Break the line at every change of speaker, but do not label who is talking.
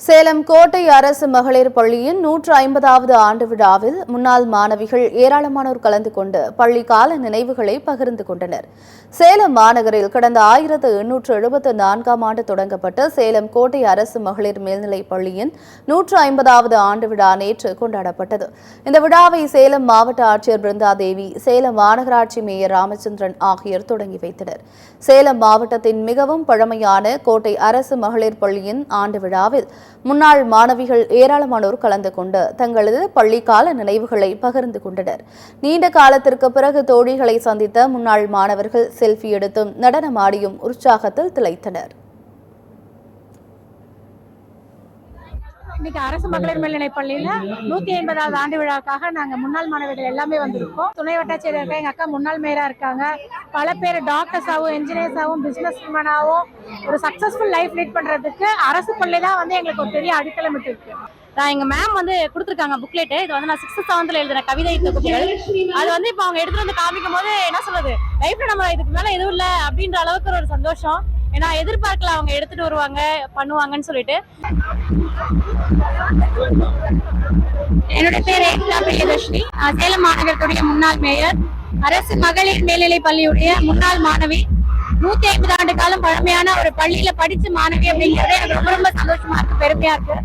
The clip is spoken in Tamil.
சேலம் கோட்டை அரசு மகளிர் பள்ளியின் 150வது ஆண்டு விழாவில் முன்னாள் மாணவிகள் ஏராளமானோர் கலந்து கொண்டு பள்ளி கால நினைவுகளை பகிர்ந்து கொண்டனர். சேலம் மாநகரில் கடந்த 1874ஆம் ஆண்டு தொடங்கப்பட்ட சேலம் கோட்டை அரசு மகளிர் மேல்நிலைப் பள்ளியின் 150வது ஆண்டு விழா நேற்று கொண்டாடப்பட்டது. இந்த விழாவை சேலம் மாவட்ட ஆட்சியர் பிருந்தாதேவி, சேலம் மாநகராட்சி மேயர் ராமச்சந்திரன் ஆகியோர் தொடங்கி வைத்தனர். சேலம் மாவட்டத்தின் மிகவும் பழமையான கோட்டை அரசு மகளிர் பள்ளியின் ஆண்டு விழாவில் முன்னாள் மாணவிகள் ஏராளமானோர் கலந்து கொண்டு தங்களது பள்ளிக்கால நினைவுகளை பகிர்ந்து கொண்டனர். நீண்ட காலத்திற்கு பிறகு தோழிகளை சந்தித்த முன்னாள் மாணவர்கள் செல்ஃபி எடுத்தும் நடனமாடியும் உற்சாகத்தில் திளைத்தனர்.
இன்னைக்கு அரசு மகளிர் மேல்நிலைப் பள்ளியில 150வது ஆண்டு விழாவுக்காக நாங்க முன்னாள் மாணவிகள் எல்லாமே வந்திருக்கோம். துணை வட்டாட்சியர் இருக்க எங்க அக்கா முன்னாள் மேயரா இருக்காங்க. பல பேர் டாக்டர்ஸாவும் என்ஜினியர்ஸாவும் பிசினஸ் உமனாவும் ஒரு சக்சஸ்ஃபுல் லைஃப் லீட் பண்றதுக்கு அரசு பள்ளி தான் எங்களுக்கு ஒரு பெரிய அடித்தளம் இருக்கு.
நான் எங்க மேம் கொடுத்துருக்காங்க புக்லெட். இது நான் 6th 7th எழுதுற கவிதை தொகுப்புகள். அது இப்போ அவங்க எடுத்துட்டு வந்து காமிக்கும் போது என்ன சொல்றது, லைஃப்ல நம்ம இதுக்கு மேல எதுவும் இல்லை அப்படின்ற அளவுக்கு ஒரு சந்தோஷம். ஏன்னா எதிர்பார்க்கல அவங்க எடுத்துட்டு வருவாங்க பண்ணுவாங்கன்னு சொல்லிட்டு.
என்னோட பேர் பிரியதர்ஷினி, சேலம் மாநகரத்துடைய முன்னாள் மேயர், அரசு மகளிர் மேல்நிலை பள்ளியுடைய முன்னாள் மாணவி. 150 ஆண்டு காலம் பழமையான ஒரு பள்ளியில படிச்ச மாணவி அப்படிங்கிறது எனக்கு ரொம்ப ரொம்ப சந்தோஷமா இருக்கு, பெருமையா இருக்கு.